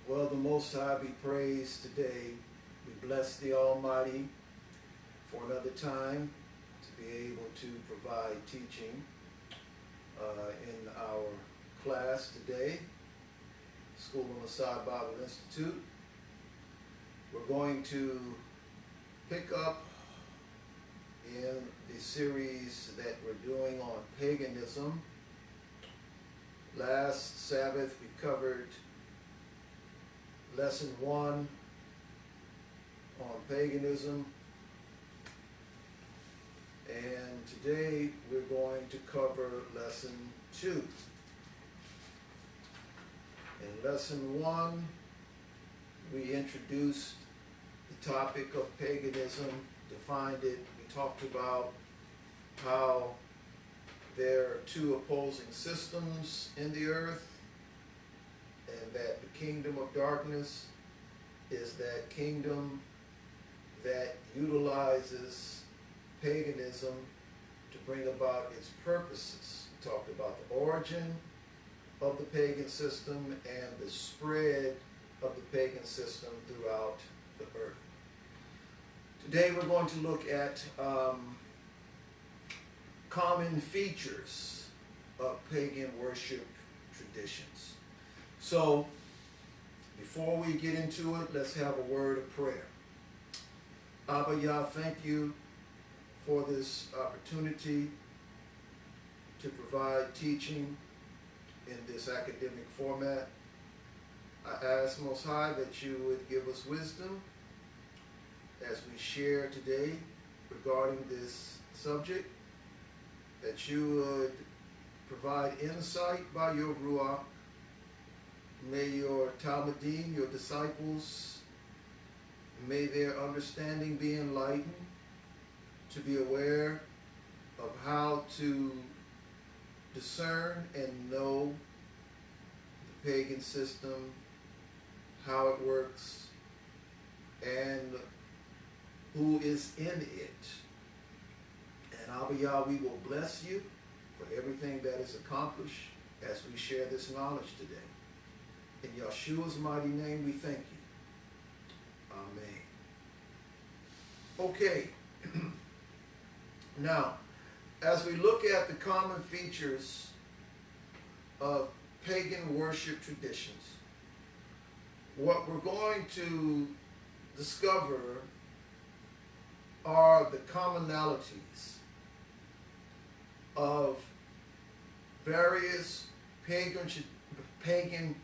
Well, the Most High be praised today. We bless the Almighty for another time to be able to provide teaching in our class today, School of Messiah Bible Institute. We're going to pick up in the series that we're doing on paganism. Last Sabbath we covered lesson 1 on paganism, and today we're going to cover lesson 2. In lesson 1 we introduced the topic of paganism, defined it. We talked about how there are two opposing systems in the earth, and that the kingdom of darkness is that kingdom that utilizes paganism to bring about its purposes. We talked about the origin of the pagan system and the spread of the pagan system throughout the earth. Today we're going to look at common features of pagan worship traditions. So, before we get into it, let's have a word of prayer. Abba Yah, thank you for this opportunity to provide teaching in this academic format. I ask Most High that you would give us wisdom as we share today regarding this subject, that you would provide insight by your Ruach. May your Talmudim, your disciples, may their understanding be enlightened, to be aware of how to discern and know the pagan system, how it works, and who is in it. And Abba Yah, we will bless you for everything that is accomplished as we share this knowledge today. In Yeshua's mighty name we thank you. Amen. Okay. Now, as we look at the common features of pagan worship traditions, what we're going to discover are the commonalities of various pagan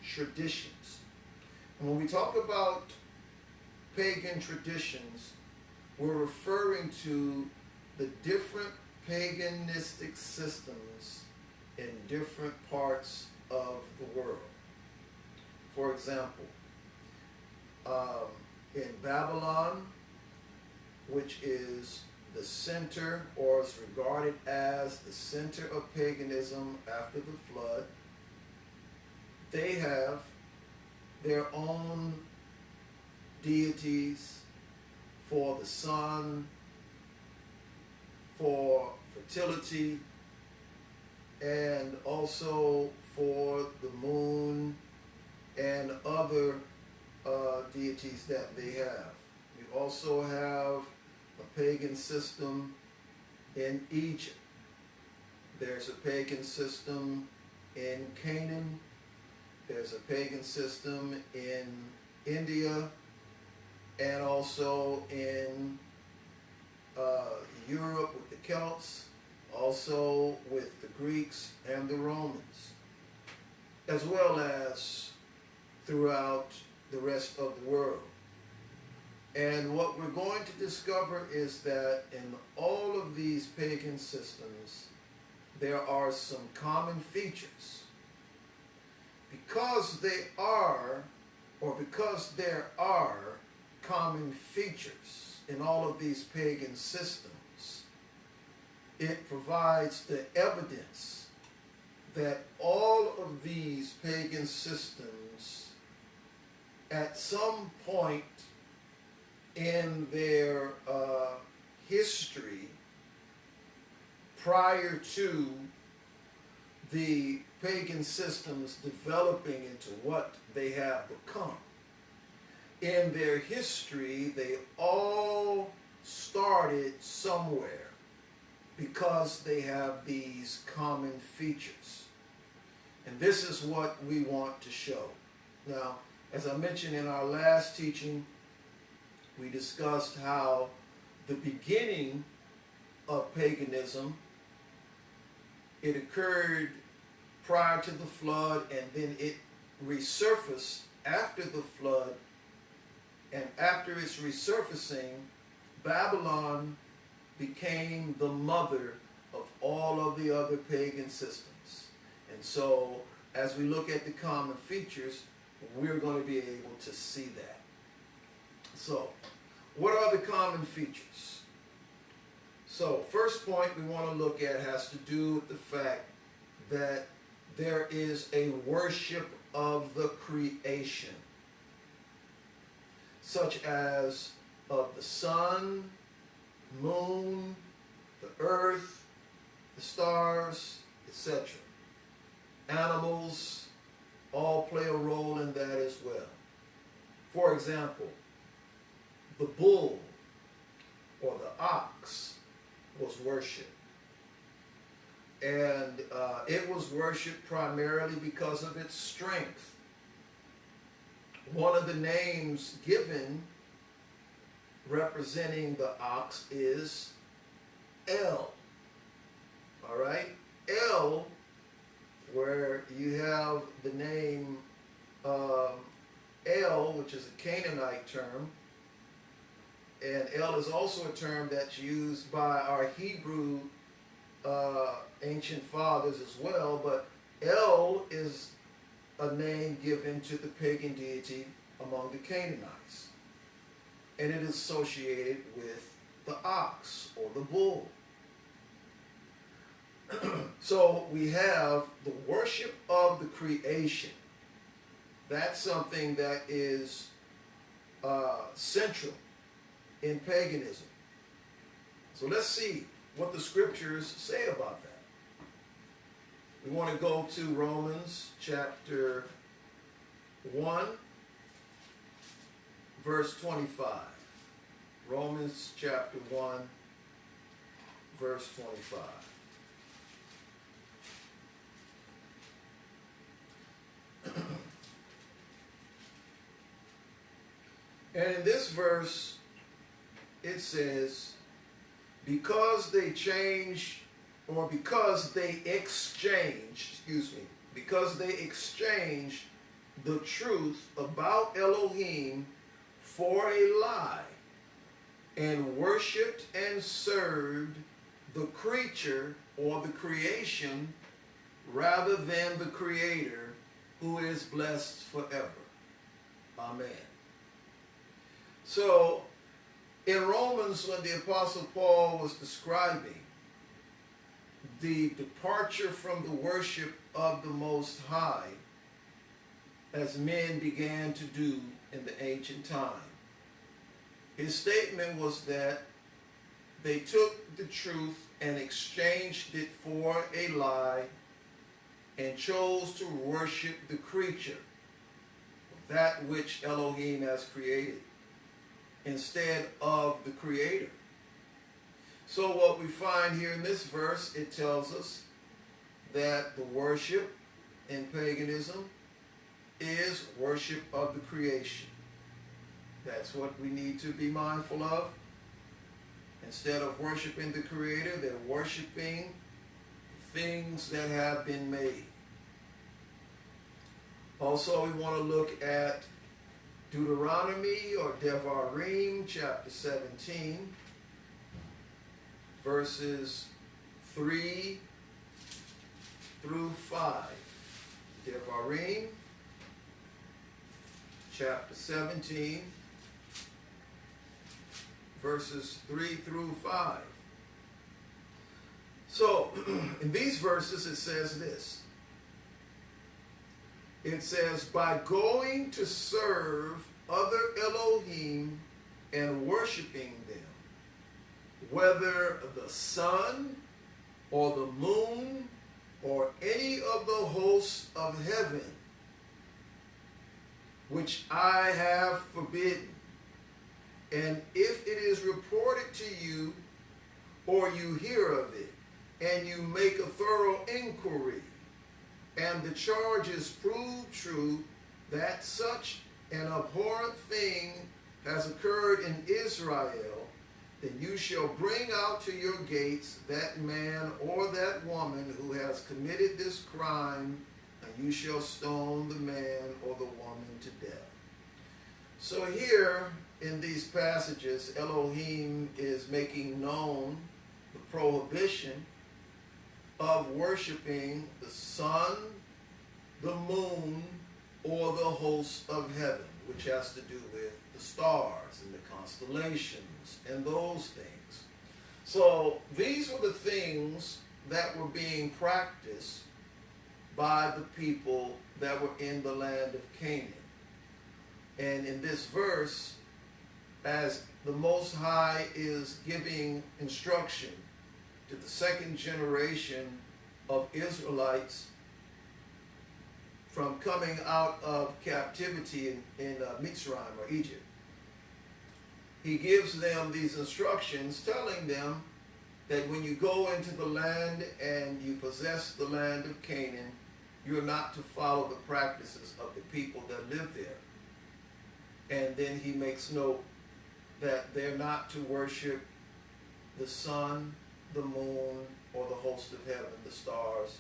traditions. And when we talk about pagan traditions, we're referring to the different paganistic systems in different parts of the world. For example, in Babylon, which is the center, or is regarded as the center of paganism after the flood, they have their own deities for the sun, for fertility, and also for the moon and other deities that they have. We also have a pagan system in Egypt. There's a pagan system in Canaan. There's a pagan system in India, and also in Europe with the Celts, also with the Greeks and the Romans, as well as throughout the rest of the world. And what we're going to discover is that in all of these pagan systems, there are some common features. Because there are common features in all of these pagan systems, it provides the evidence that all of these pagan systems at some point in their history prior to the pagan systems developing into what they have become. in their history, they all started somewhere because they have these common features. And this is what we want to show. Now, as I mentioned in our last teaching, we discussed how the beginning of paganism, it occurred prior to the flood, and then it resurfaced after the flood. And after its resurfacing, Babylon became the mother of all of the other pagan systems. And so, as we look at the common features, we're going to be able to see that. So, what are the common features? So, first point we want to look at has to do with the fact that there is a worship of the creation, such as of the sun, moon, the earth, the stars, etc. Animals all play a role in that as well. For example, the bull or the ox was worshipped. And it was worshipped primarily because of its strength. One of the names given representing the ox is El. All right? El, where you have the name El, which is a Canaanite term, and El is also a term that's used by our Hebrew ancient fathers as well, but El is a name given to the pagan deity among the Canaanites. And it is associated with the ox or the bull. So we have the worship of the creation. That's something that is central in paganism. So let's see what the scriptures say about that. We want to go to Romans chapter 1, verse 25. Romans chapter 1, verse 25. And in this verse, it says, because they exchanged the truth about Elohim for a lie, and worshipped and served the creature or the creation rather than the Creator, who is blessed forever. Amen. So, in Romans, when the Apostle Paul was describing the departure from the worship of the Most High, as men began to do in the ancient time, his statement was that they took the truth and exchanged it for a lie and chose to worship the creature, that which Elohim has created, instead of the Creator. So what we find here in this verse, it tells us that the worship in paganism is worship of the creation. That's what we need to be mindful of. Instead of worshiping the Creator, they're worshiping things that have been made. Also, we want to look at Deuteronomy or Devarim chapter 17, verses 3 through 5. Devarim chapter 17, verses 3 through 5. So, in these verses it says this. It says, by going to serve other Elohim and worshiping them, whether the sun or the moon or any of the hosts of heaven, which I have forbidden. And if it is reported to you, or you hear of it, and you make a thorough inquiry, and the charge is proved true that such an abhorrent thing has occurred in Israel, then you shall bring out to your gates that man or that woman who has committed this crime, and you shall stone the man or the woman to death. So here in these passages, Elohim is making known the prohibition of worshiping the sun, the moon, or the host of heaven, which has to do with the stars and the constellations and those things. So these were the things that were being practiced by the people that were in the land of Canaan. And in this verse, as the Most High is giving instruction to the second generation of Israelites from coming out of captivity in Mitzrayim or Egypt, he gives them these instructions telling them that when you go into the land and you possess the land of Canaan, you're not to follow the practices of the people that live there. And then he makes note that they're not to worship the sun, the moon, or the host of heaven, the stars,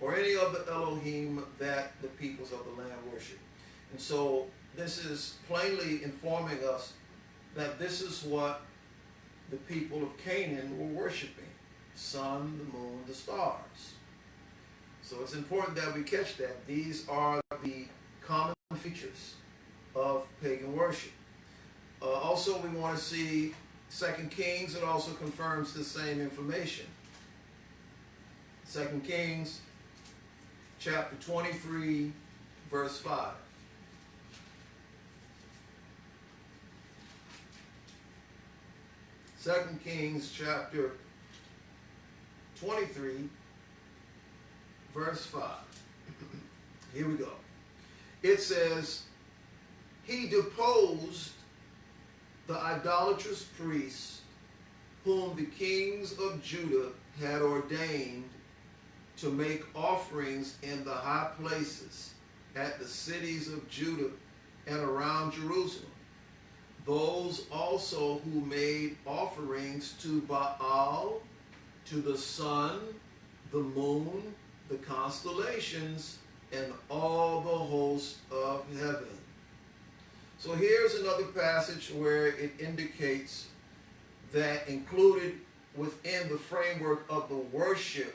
or any other Elohim that the peoples of the land worship. And so this is plainly informing us that this is what the people of Canaan were worshiping: sun, the moon, the stars. So it's important that we catch that. These are the common features of pagan worship. Also, we want to see 2 Kings. It also confirms the same information. 2 Kings chapter 23, verse 5. Second Kings chapter 23, verse 5. Here we go. It says, he deposed the idolatrous priests whom the kings of Judah had ordained to make offerings in the high places at the cities of Judah and around Jerusalem. Those also who made offerings to Baal, to the sun, the moon, the constellations, and all the hosts of heaven. So here's another passage where it indicates that included within the framework of the worship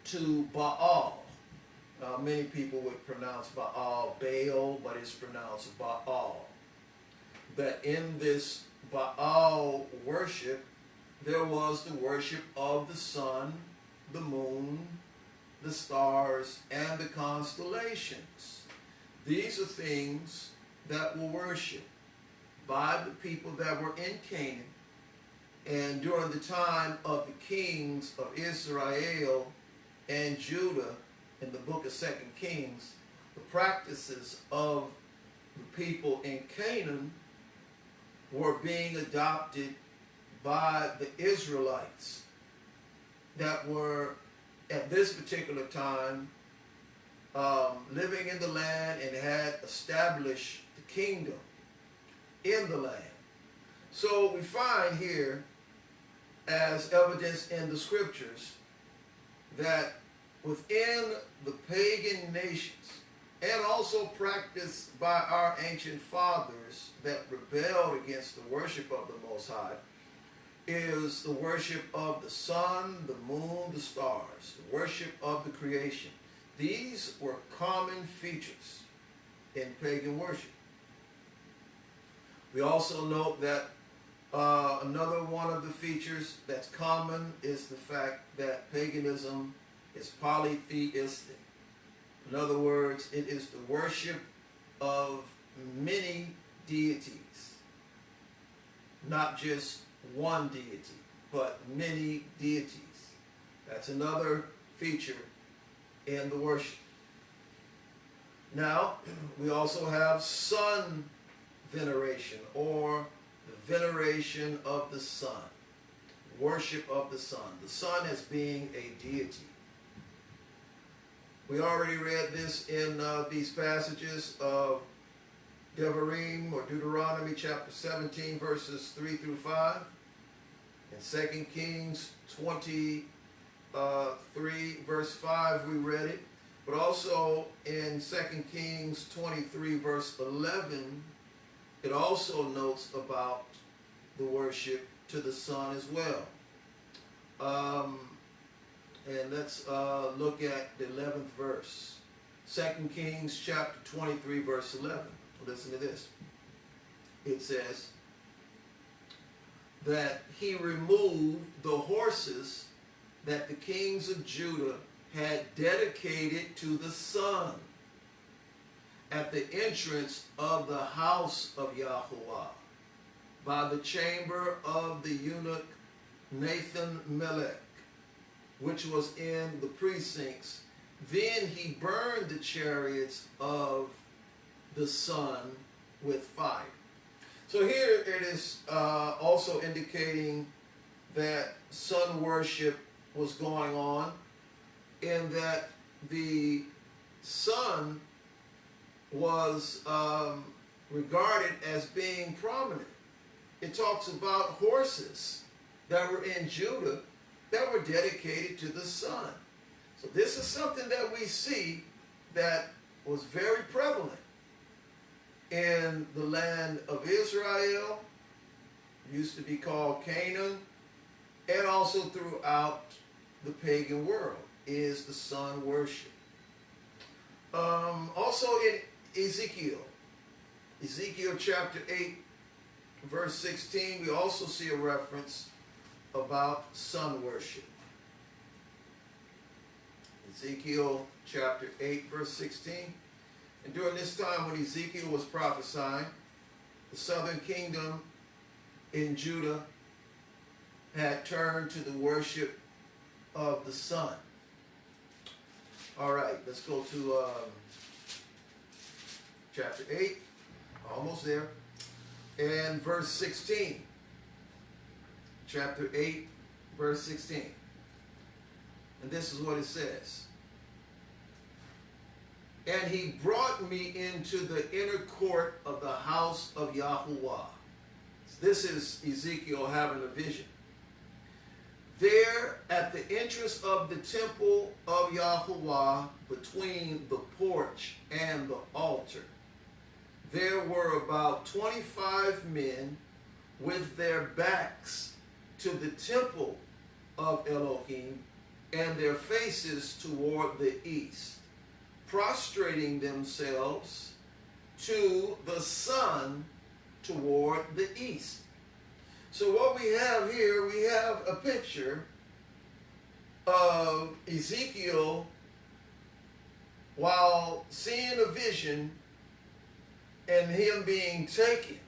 to Baal. Many people would pronounce Baal Baal, but it's pronounced Baal. That in this Baal worship, there was the worship of the sun, the moon, the stars, and the constellations. These are things that were worshipped by the people that were in Canaan. And during the time of the kings of Israel and Judah, in the book of 2 Kings, the practices of the people in Canaan were being adopted by the Israelites that were at this particular time living in the land and had established the kingdom in the land. So we find here, as evidence in the scriptures, that within the pagan nations, and also practiced by our ancient fathers that rebelled against the worship of the Most High, is the worship of the sun, the moon, the stars, the worship of the creation. These were common features in pagan worship. We also note that another one of the features that's common is the fact that paganism is polytheistic. In other words, it is the worship of many deities, not just one deity, but many deities. That's another feature in the worship. Now, we also have sun veneration, or the veneration of the sun, worship of the sun as being a deity. We already read this in these passages of Devarim, or Deuteronomy chapter 17, verses 3 through 5. In 2 Kings 23, verse 5, we read it. But also in 2 Kings 23, verse 11, it also notes about the worship to the sun as well. And let's look at the 11th verse. 2 Kings chapter 23, verse 11. Listen to this. It says that he removed the horses that the kings of Judah had dedicated to the sun at the entrance of the house of Yahuwah by the chamber of the eunuch Nathan Melech, which was in the precincts. Then he burned the chariots of the sun with fire. So here it is also indicating that sun worship was going on, in that the sun was regarded as being prominent. It talks about horses that were in Judah that were dedicated to the sun. So this is something that we see that was very prevalent in the land of Israel, used to be called Canaan, and also throughout the pagan world, is the sun worship. Also in Ezekiel chapter 8, verse 16, we also see a reference about sun worship. Ezekiel chapter 8, verse 16. And during this time when Ezekiel was prophesying, the southern kingdom in Judah had turned to the worship of the sun. All right, let's go to chapter 8, almost there, and verse 16. Chapter 8, verse 16. And this is what it says. And he brought me into the inner court of the house of Yahuwah. This is Ezekiel having a vision. There at the entrance of the temple of Yahuwah, between the porch and the altar, there were about 25 men with their backs to the temple of Elohim and their faces toward the east, prostrating themselves to the sun toward the east. So what we have here, we have a picture of Ezekiel while seeing a vision and him being taken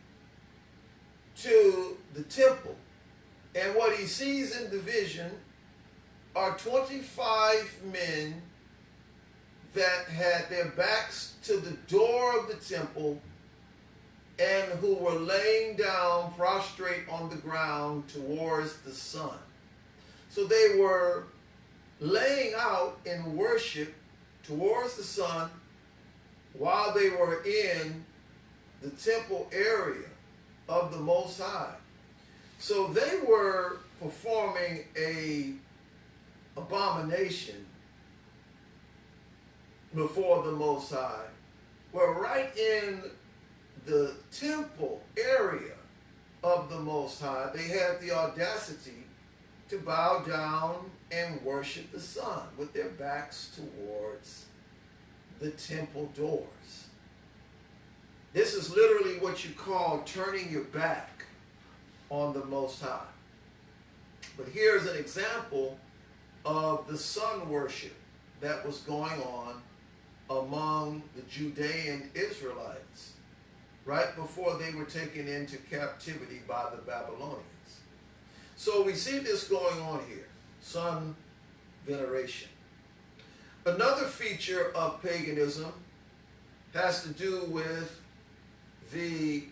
to the temple. And what he sees in the vision are 25 men that had their backs to the door of the temple and who were laying down prostrate on the ground towards the sun. So they were laying out in worship towards the sun while they were in the temple area of the Most High. So they were performing a abomination before the Most High, where right in the temple area of the Most High, they had the audacity to bow down and worship the sun with their backs towards the temple doors. This is literally what you call turning your back on the Most High. But here's an example of the sun worship that was going on among the Judean Israelites right before they were taken into captivity by the Babylonians. So we see this going on here, sun veneration. Another feature of paganism has to do with the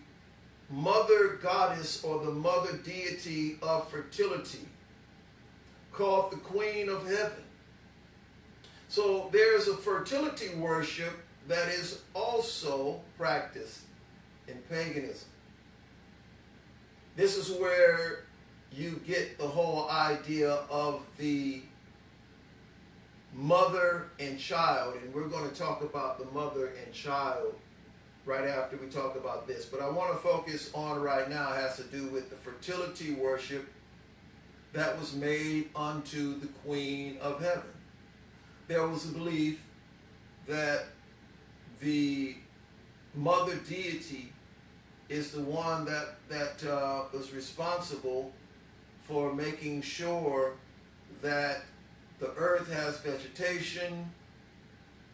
mother goddess or the mother deity of fertility, called the Queen of Heaven. So there's a fertility worship that is also practiced in paganism. This is where you get the whole idea of the mother and child, and we're going to talk about the mother and child right after we talk about this. But I want to focus on right now has to do with the fertility worship that was made unto the Queen of Heaven. There was a belief that the mother deity is the one that was responsible for making sure that the earth has vegetation,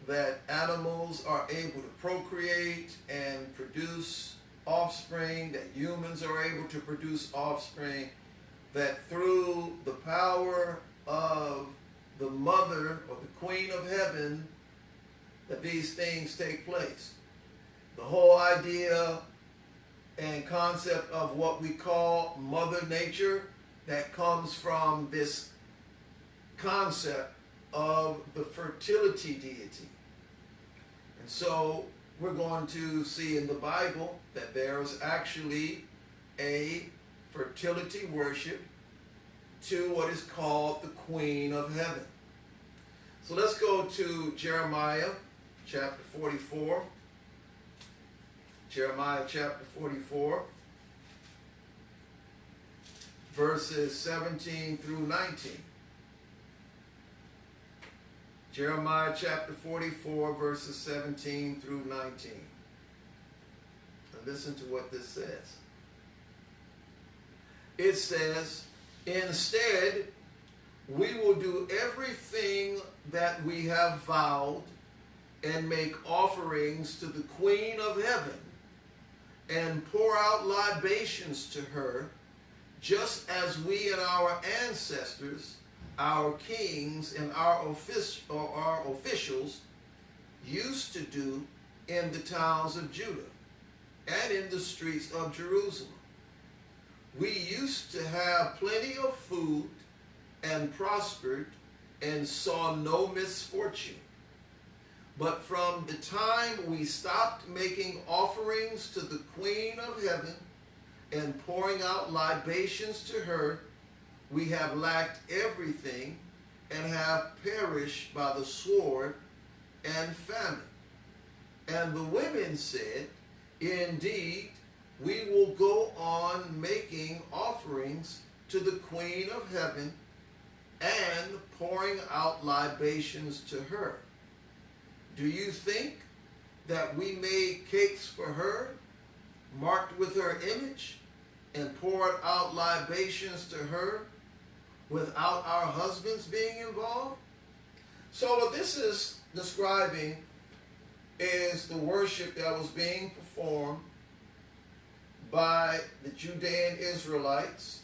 that animals are able to procreate and produce offspring, that humans are able to produce offspring, that through the power of the mother or the Queen of Heaven, that these things take place. The whole idea and concept of what we call Mother Nature, that comes from this concept of the fertility deity. And so we're going to see in the Bible that there is actually a fertility worship to what is called the Queen of Heaven. So let's go to Jeremiah chapter 44. Jeremiah chapter 44, verses 17 through 19. Jeremiah chapter 44, verses 17 through 19. And listen to what this says. It says, "Instead, we will do everything that we have vowed and make offerings to the Queen of Heaven and pour out libations to her, just as we and our ancestors, our kings, and our officials used to do in the towns of Judah and in the streets of Jerusalem. We used to have plenty of food and prospered and saw no misfortune. But from the time we stopped making offerings to the Queen of Heaven and pouring out libations to her, we have lacked everything and have perished by the sword and famine." And the women said, "Indeed, we will go on making offerings to the Queen of Heaven and pouring out libations to her. Do you think that we made cakes for her, marked with her image, and poured out libations to her without our husbands being involved?" So what this is describing is the worship that was being performed by the Judean Israelites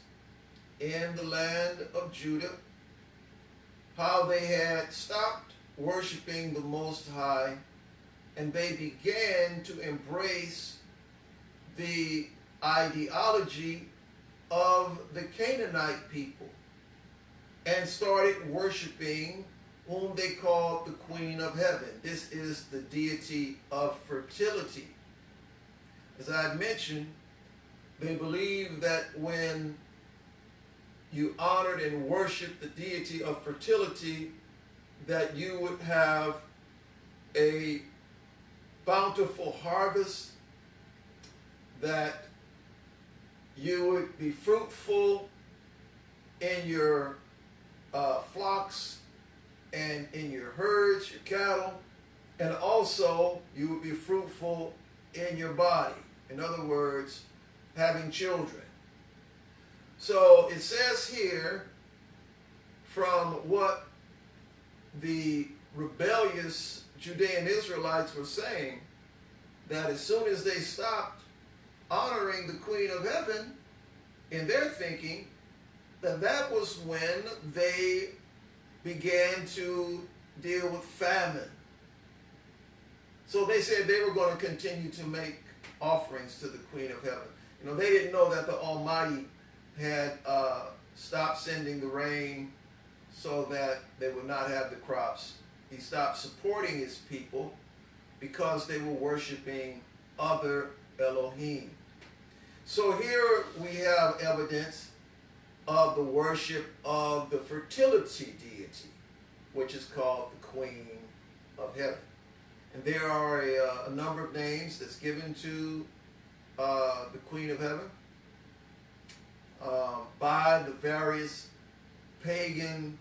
in the land of Judah, how they had stopped worshiping the Most High, and they began to embrace the ideology of the Canaanite people and started worshiping whom they called the Queen of Heaven. This is the deity of fertility. As I had mentioned, they believed that when you honored and worshiped the deity of fertility, that you would have a bountiful harvest, that you would be fruitful in your flocks and in your herds, your cattle, and also you would be fruitful in your body. In other words, having children. So it says here, from what the rebellious Judean Israelites were saying, that as soon as they stopped honoring the Queen of Heaven, in their thinking, that was when they began to deal with famine. So they said they were going to continue to make offerings to the Queen of Heaven. You know, they didn't know that the Almighty had stopped sending the rain so that they would not have the crops. He stopped supporting his people because they were worshiping other Elohim. So here we have evidence of the worship of the fertility deity, which is called the Queen of Heaven. And there are a number of names that's given to the Queen of Heaven by the various pagan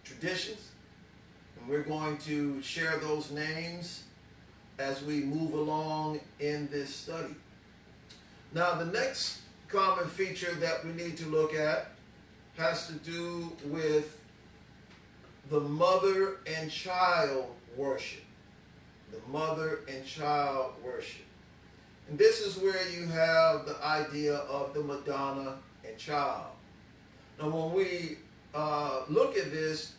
traditions. And we're going to share those names as we move along in this study. Now, the next common feature that we need to look at has to do with the mother and child worship. The mother and child worship. And this is where you have the idea of the Madonna and child. Now, when we look at this,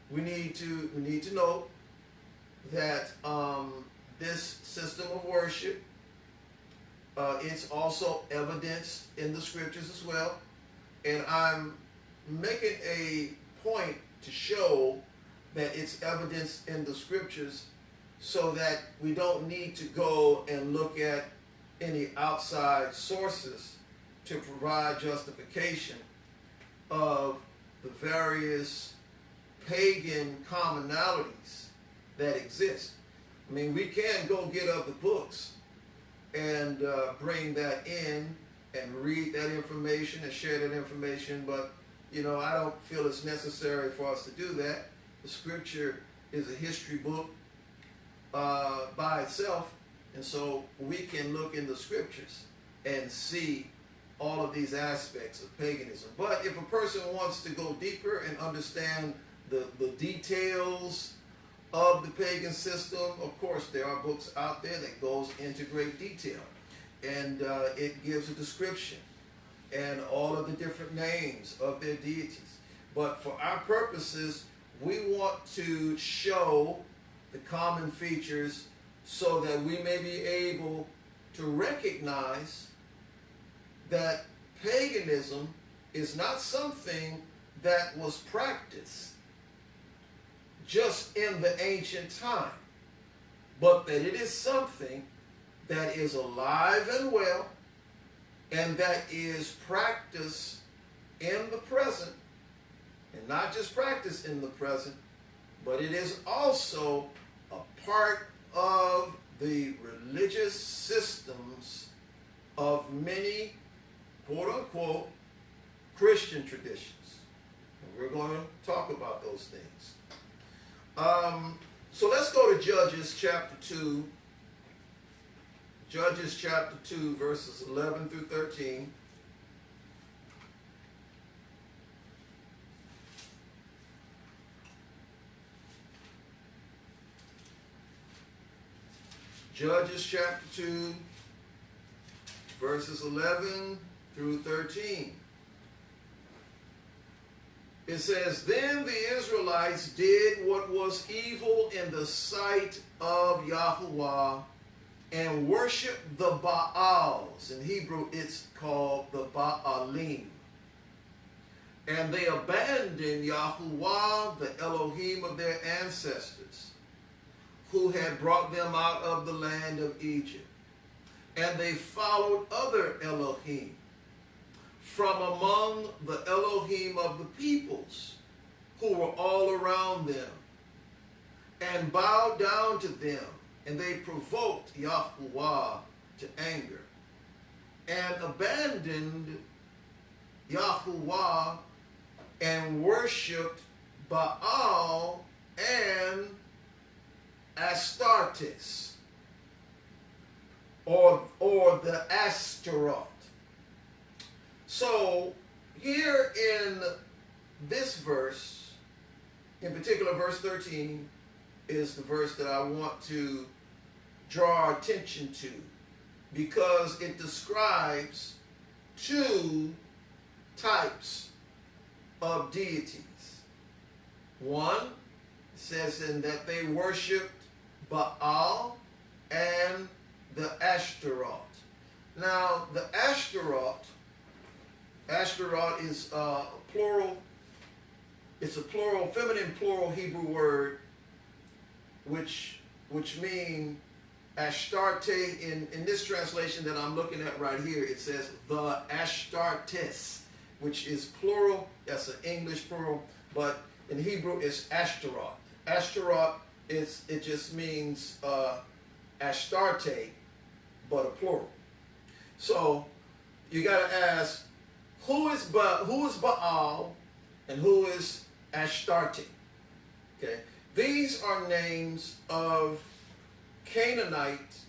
we need to know that this system of worship it's also evidenced in the scriptures as well. And I'm making a point to show that it's evidenced in the scriptures so that we don't need to go and look at any outside sources to provide justification of the various pagan commonalities that exist. I mean, we can go get other books and bring that in and read that information and share that information, but you know, I don't feel it's necessary for us to do that. The scripture is a history book by itself, and so we can look in the scriptures and see all of these aspects of paganism. But if a person wants to go deeper and understand the details of the pagan system, of course there are books out there that goes into great detail, and it gives a description and all of the different names of their deities. But for our purposes, we want to show the common features so that we may be able to recognize that paganism is not something that was practiced just in the ancient time, but that it is something that is alive and well and that is practiced in the present, and not just practiced in the present, but it is also a part of the religious systems of many quote-unquote Christian traditions. And we're going to talk about those things. So let's go to Judges chapter 2. Judges chapter 2, verses 11 through 13. Judges chapter 2, verses 11 through 13. It says, "Then the Israelites did what was evil in the sight of Yahuwah and worshiped the Baals." In Hebrew, it's called the Baalim. "And they abandoned Yahuwah, the Elohim of their ancestors, who had brought them out of the land of Egypt. And they followed other Elohim from among the Elohim of the peoples who were all around them, and bowed down to them, and they provoked Yahuwah to anger, and abandoned Yahuwah and worshipped Baal and Astartes, or the Astaroth." So here in this verse, in particular verse 13, is the verse that I want to draw our attention to, because it describes two types of deities. One says in that they worshiped Baal the Ashtaroth. Now, the Ashtaroth is plural. It's a plural, feminine plural Hebrew word, which mean Astarte. In this translation that I'm looking at right here, it says the Astartes, which is plural. That's an English plural, but in Hebrew it's Ashtaroth. Ashtaroth it just means Astarte, but a plural. So you got to ask, who is Baal and who is Astarte? Okay, these are names of Canaanite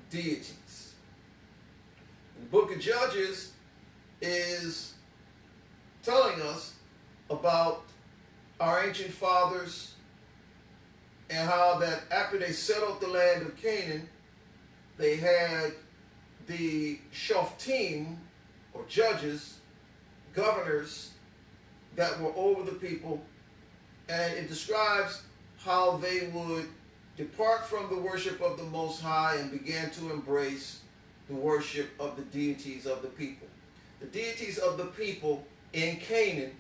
deities. The book of Judges is telling us about our ancient fathers and how that after they settled the land of Canaan, they had the Shoftim, or judges, governors, that were over the people, and it describes how they would depart from the worship of the Most High and began to embrace the worship of the deities of the people. The deities of the people in Canaan,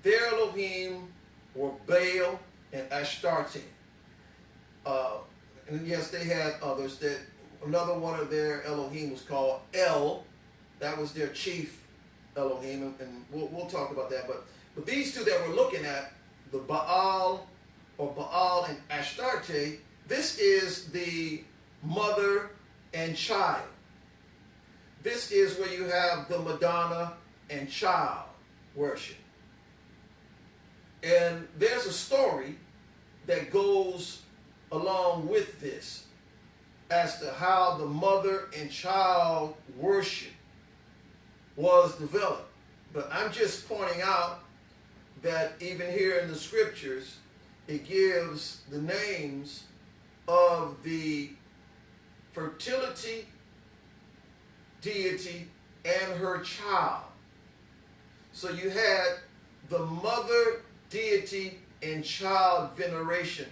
their Elohim were Baal and Astarte. And yes, they had others. That another one of their Elohim was called El. That was their chief Elohim, and we'll talk about that. But these two that we're looking at, the Baal and Astarte, this is the mother and child. This is where you have the Madonna and child worship. And there's a story that goes along with this as to how the mother and child worship was developed. But I'm just pointing out that even here in the scriptures, it gives the names of the fertility deity and her child. So you had the mother deity and child veneration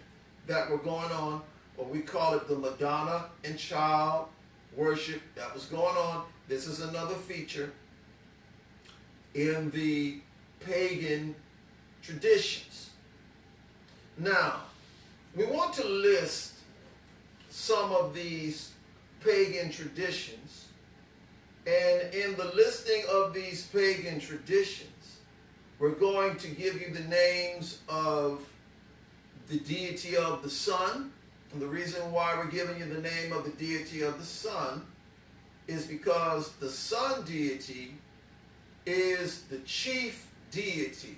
that were going on, or we call it the Madonna and child worship that was going on. This is another feature in the pagan traditions. Now, we want to list some of these pagan traditions, and in the listing of these pagan traditions, we're going to give you the names of the deity of the sun. And the reason why we're giving you the name of the deity of the sun is because the sun deity is the chief deity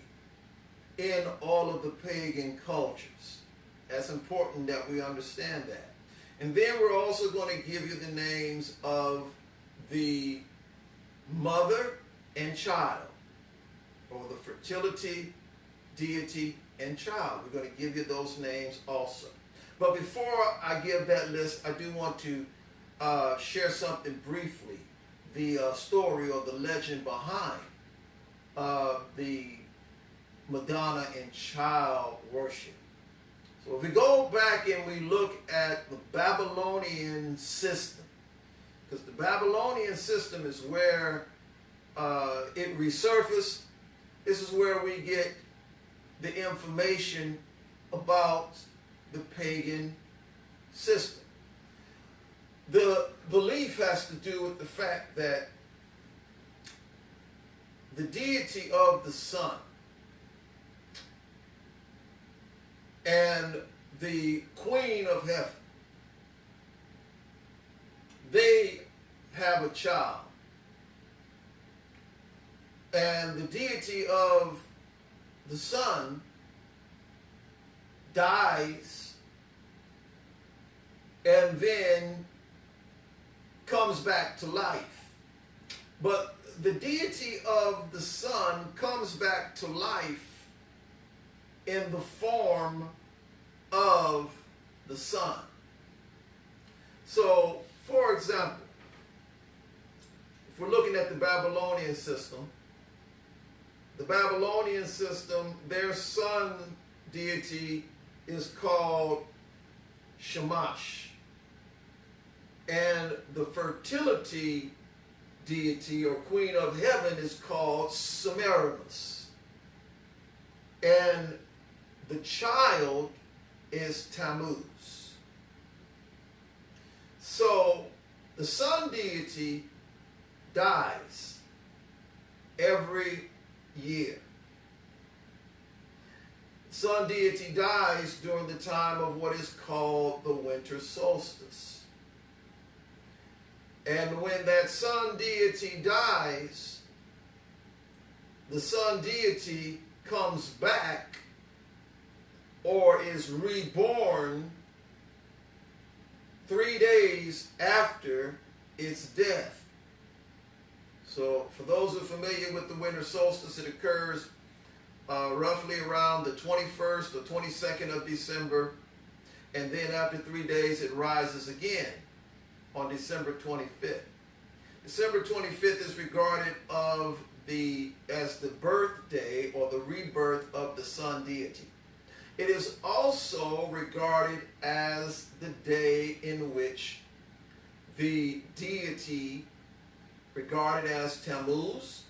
in all of the pagan cultures. That's important that we understand that. And then we're also going to give you the names of the mother and child, or the fertility deity and child. We're going to give you those names also. But before I give that list, I do want to share something briefly. The story or the legend behind the Madonna and child worship. So if we go back and we look at the Babylonian system, because the Babylonian system is where it resurfaced. This is where we get the information about the pagan system. The belief has to do with the fact that the deity of the sun and the queen of heaven, they have a child. And the deity of the sun dies and then comes back to life. But the deity of the sun comes back to life in the form of the sun. So, for example, if we're looking at the Babylonian system, their sun deity is called Shamash. And the fertility deity or queen of heaven is called Semiramis. And the child is Tammuz. So the sun deity dies every year. Sun deity dies during the time of what is called the winter solstice. And when that sun deity dies, the sun deity comes back or is reborn 3 days after its death. So for those who are familiar with the winter solstice, it occurs roughly around the 21st or 22nd of December, and then after 3 days it rises again on December 25th. December 25th is regarded as the birthday or the rebirth of the sun deity. It is also regarded as the day in which the deity regarded as Tammuz,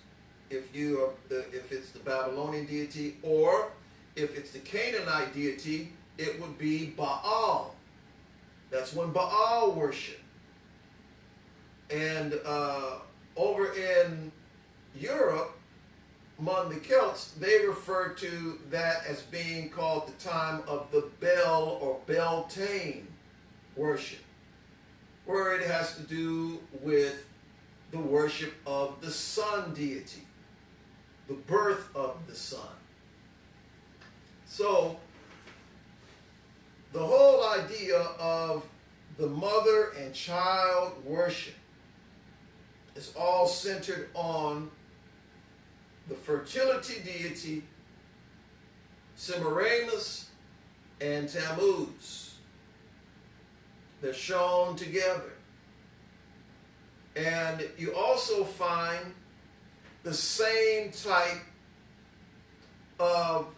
if it's the Babylonian deity, or if it's the Canaanite deity, it would be Baal. That's when Baal worship. And over in Europe, among the Celts, they refer to that as being called the time of the Bel or Beltane worship, where it has to do with the worship of the sun deity, the birth of the sun. So the whole idea of the mother and child worship is all centered on the fertility deity, Semiramis and Tammuz. They're shown together. And you also find the same type of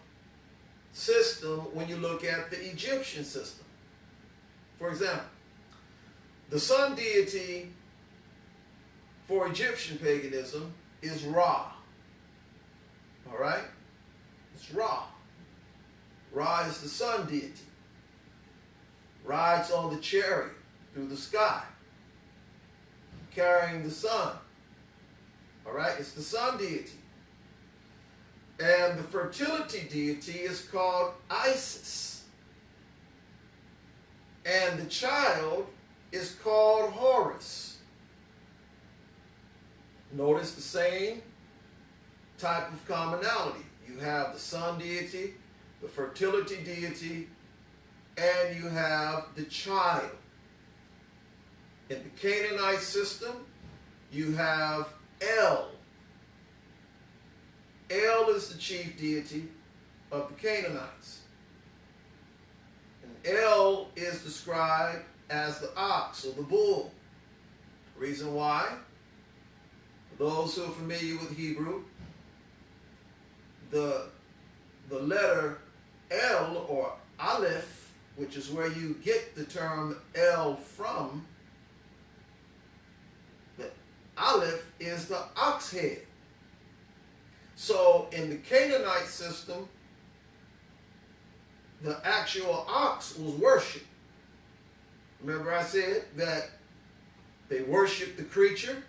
system when you look at the Egyptian system. For example, the sun deity for Egyptian paganism is Ra. All right? It's Ra. Ra is the sun deity. Rides on the chariot through the sky, carrying the sun. All right? It's the sun deity. And the fertility deity is called Isis. And the child is called Horus. Notice the same type of commonality. You have the sun deity, the fertility deity, and you have the child. In the Canaanite system, you have El. El is the chief deity of the Canaanites. And El is described as the ox or the bull. Reason why? For those who are familiar with Hebrew, the letter El or Aleph, which is where you get the term El from, the Aleph is the ox head. So in the Canaanite system, the actual ox was worshipped. Remember I said that they worshiped the creature,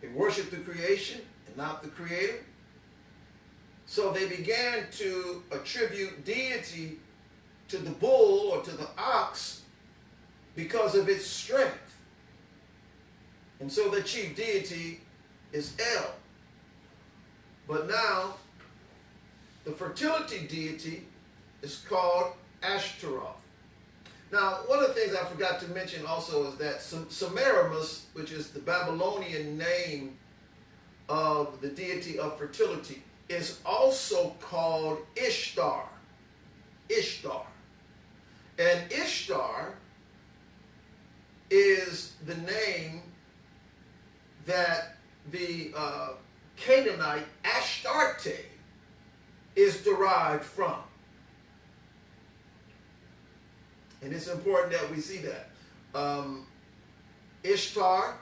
they worshiped the creation and not the creator. So they began to attribute deity to the bull or to the ox because of its strength. And so the chief deity is El. But now, the fertility deity is called Ashtaroth. Now, one of the things I forgot to mention also is that Semiramis, which is the Babylonian name of the deity of fertility, is also called Ishtar. Ishtar. And Ishtar is the name that the Canaanite Astarte is derived from. And it's important that we see that. Ishtar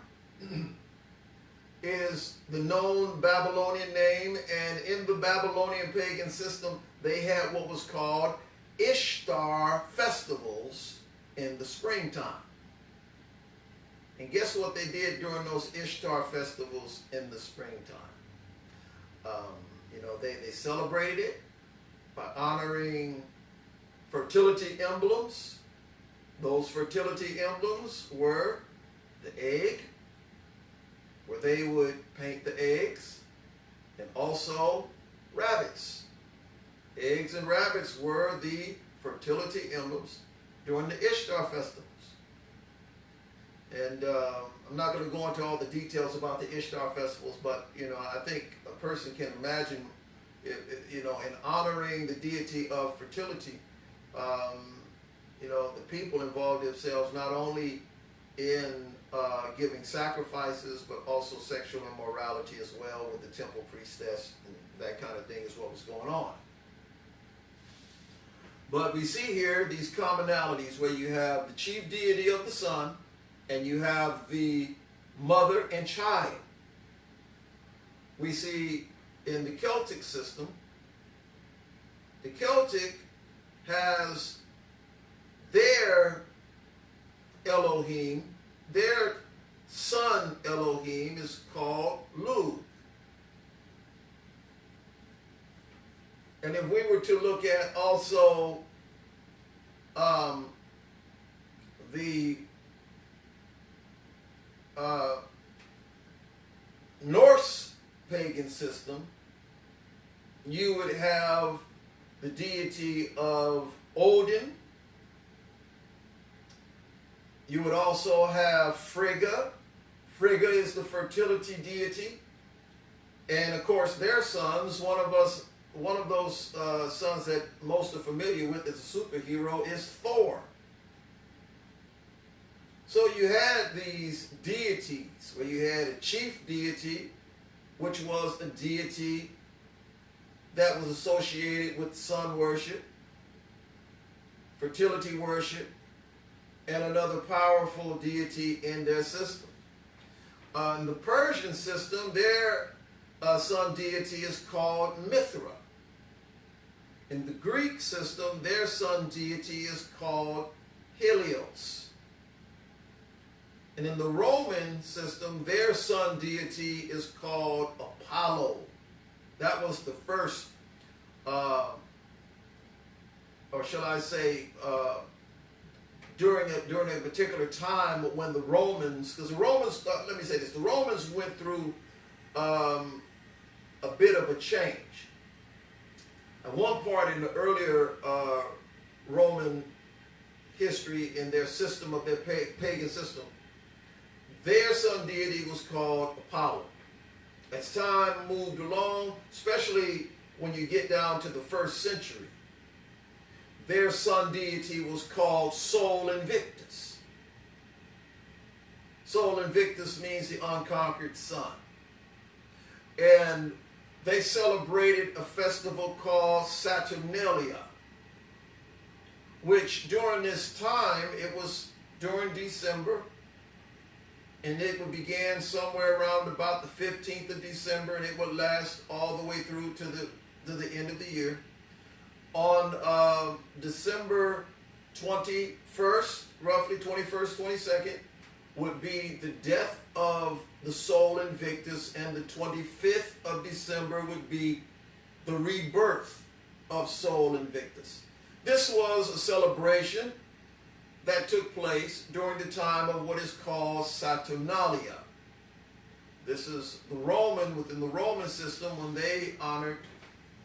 is the known Babylonian name, and in the Babylonian pagan system, they had what was called Ishtar festivals in the springtime. And guess what they did during those Ishtar festivals in the springtime? They celebrated it by honoring fertility emblems. Those fertility emblems were the egg, where they would paint the eggs, and also rabbits. Eggs and rabbits were the fertility emblems during the Ishtar festivals. And I'm not going to go into all the details about the Ishtar festivals, but I think a person can imagine, in honoring the deity of fertility, the people involved themselves not only in giving sacrifices, but also sexual immorality as well with the temple priestess, and that kind of thing is what was going on. But we see here these commonalities where you have the chief deity of the sun, and you have the mother and child. We see in the Celtic system, the Celtic has their Elohim, their son Elohim is called Lu. And if we were to look at also the Norse pagan system, you would have the deity of Odin. You would also have Frigga. Frigga is the fertility deity. And of course their sons, one of those sons that most are familiar with as a superhero is Thor. So you had these deities where you had a chief deity, which was a deity that was associated with sun worship, fertility worship, and another powerful deity in their system. In the Persian system, their sun deity is called Mithra. In the Greek system, their sun deity is called Helios. And in the Roman system, their sun deity is called Apollo. That was the first, or shall I say, during a particular time when the Romans, because the Romans, let me say this, the Romans went through a bit of a change. At one part in the earlier Roman history, in their system of their pagan system, their sun deity was called Apollo. As time moved along, especially when you get down to the 1st century, their sun deity was called Sol Invictus. Sol Invictus means the unconquered sun. And they celebrated a festival called Saturnalia, which during this time, it was during December, and it would begin somewhere around about the 15th of December, and it would last all the way through to the end of the year. On December 21st, roughly 21st, 22nd, would be the death of the Sol Invictus, and the 25th of December would be the rebirth of Sol Invictus. This was a celebration that took place during the time of what is called Saturnalia. This is the Roman, within the Roman system, when they honored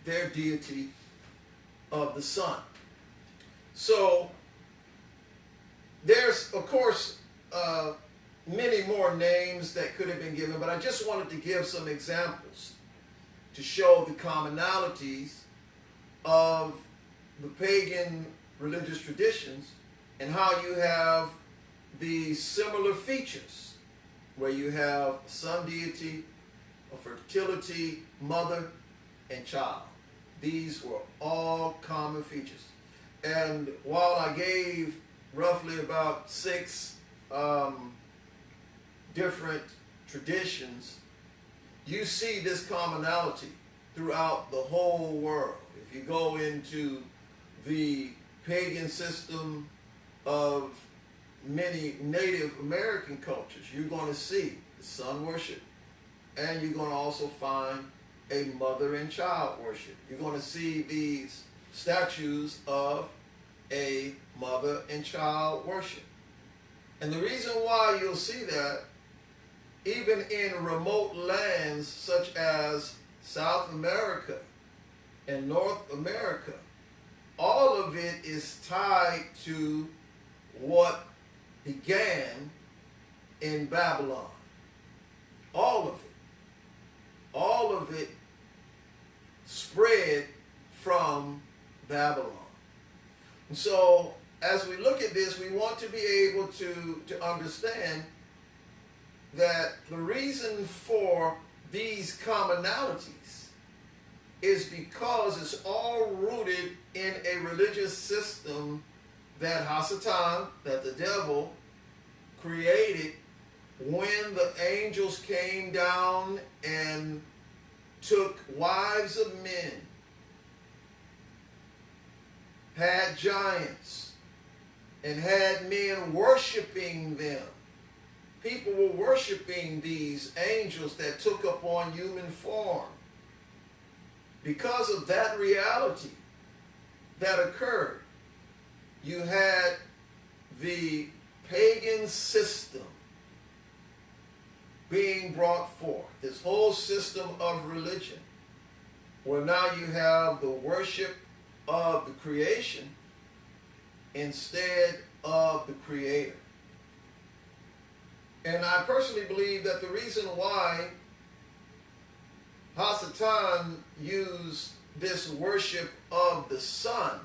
their deity of the sun. So there's, of course, many more names that could have been given, but I just wanted to give some examples to show the commonalities of the pagan religious traditions and how you have the similar features where you have a sun deity, a fertility, mother, and child. These were all common features. And while I gave roughly about 6 different traditions, you see this commonality throughout the whole world. If you go into the pagan system of many Native American cultures, you're going to see the sun worship, and you're going to also find a mother and child worship. You're going to see these statues of a mother and child worship. And the reason why you'll see that, even in remote lands such as South America and North America, all of it is tied to what began in Babylon. All of it. All of it spread from Babylon. And so, as we look at this, we want to be able to understand that the reason for these commonalities is because it's all rooted in a religious system that Hasatan, that the devil, created when the angels came down and took wives of men, had giants, and had men worshiping them. People were worshiping these angels that took upon human form. Because of that reality that occurred, you had the pagan system being brought forth, this whole system of religion, where now you have the worship of the creation instead of the Creator. And I personally believe that the reason why Hasatan used this worship of the sun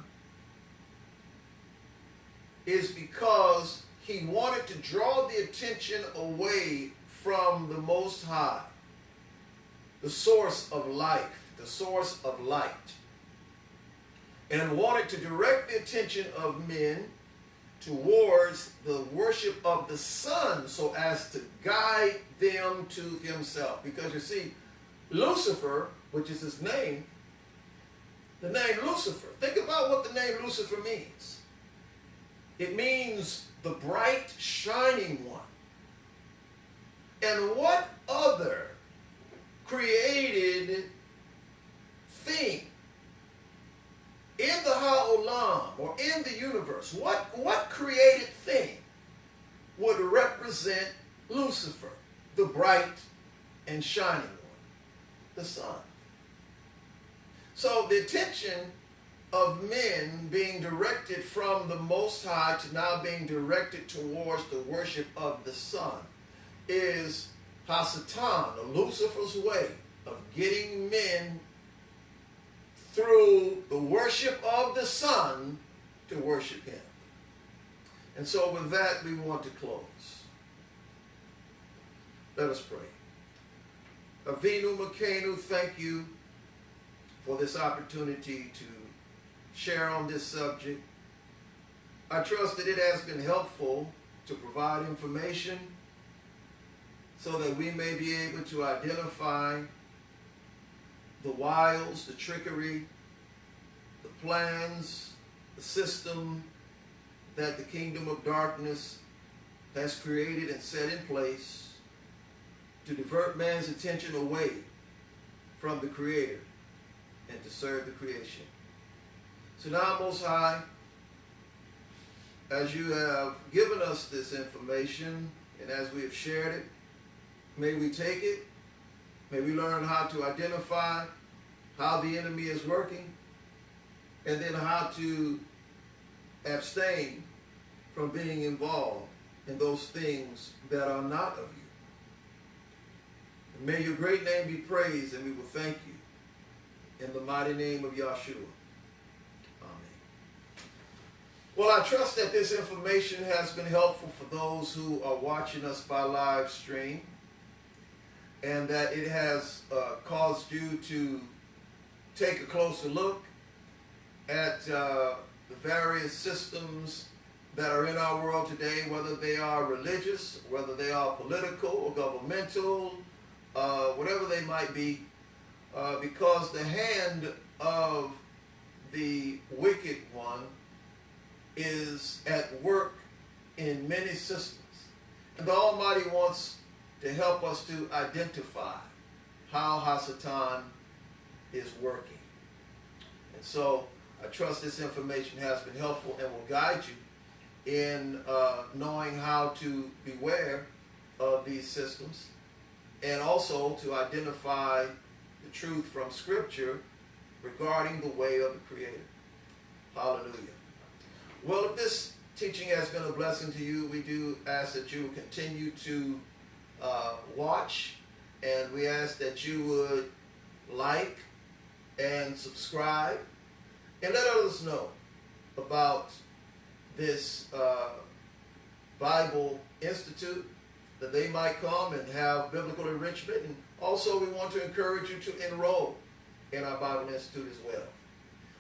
is because he wanted to draw the attention away from the Most High, the source of life, the source of light, and wanted to direct the attention of men towards the worship of the sun so as to guide them to himself. Because you see, Lucifer, which is his name, the name Lucifer, think about what the name Lucifer means. It means the bright, shining one. And what other created thing in the Ha'olam, or in the universe, what created thing would represent Lucifer, the bright and shining one? The sun. So the attention of men being directed from the Most High to now being directed towards the worship of the sun is Hasatan, Lucifer's way of getting men through the worship of the sun to worship him. And so with that, we want to close. Let us pray. Avinu Makenu, thank you for this opportunity to share on this subject. I trust that it has been helpful to provide information so that we may be able to identify the wiles, the trickery, the plans, the system that the kingdom of darkness has created and set in place to divert man's attention away from the Creator and to serve the creation. So now, Most High, as you have given us this information and as we have shared it, may we take it. May we learn how to identify how the enemy is working, and then how to abstain from being involved in those things that are not of you. And may your great name be praised, and we will thank you in the mighty name of Yahshua. Amen. Well, I trust that this information has been helpful for those who are watching us by live stream, and that it has caused you to take a closer look at the various systems that are in our world today, whether they are religious, whether they are political or governmental, whatever they might be, because the hand of the wicked one is at work in many systems. And the Almighty wants to help us to identify how Hasatan is working. And so I trust this information has been helpful and will guide you in knowing how to beware of these systems, and also to identify the truth from Scripture regarding the way of the Creator. Hallelujah. Well, if this teaching has been a blessing to you, we do ask that you continue to watch, and we ask that you would like and subscribe and let others know about this Bible Institute, that they might come and have biblical enrichment. And also we want to encourage you to enroll in our Bible Institute as well.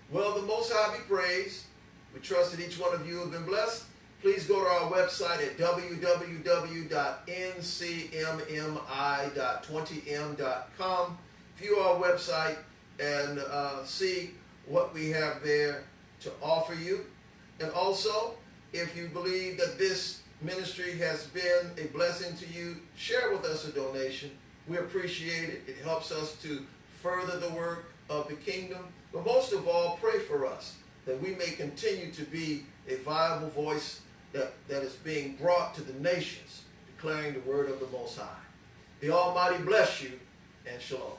Well, the Most High be praised. We trust that each one of you have been blessed. Please go to our website at www.ncmmi.20m.com. View our website and see what we have there to offer you. And also, if you believe that this ministry has been a blessing to you, share with us a donation. We appreciate it. It helps us to further the work of the kingdom. But most of all, pray for us, that we may continue to be a viable voice that is being brought to the nations, declaring the word of the Most High. The Almighty bless you, and shalom.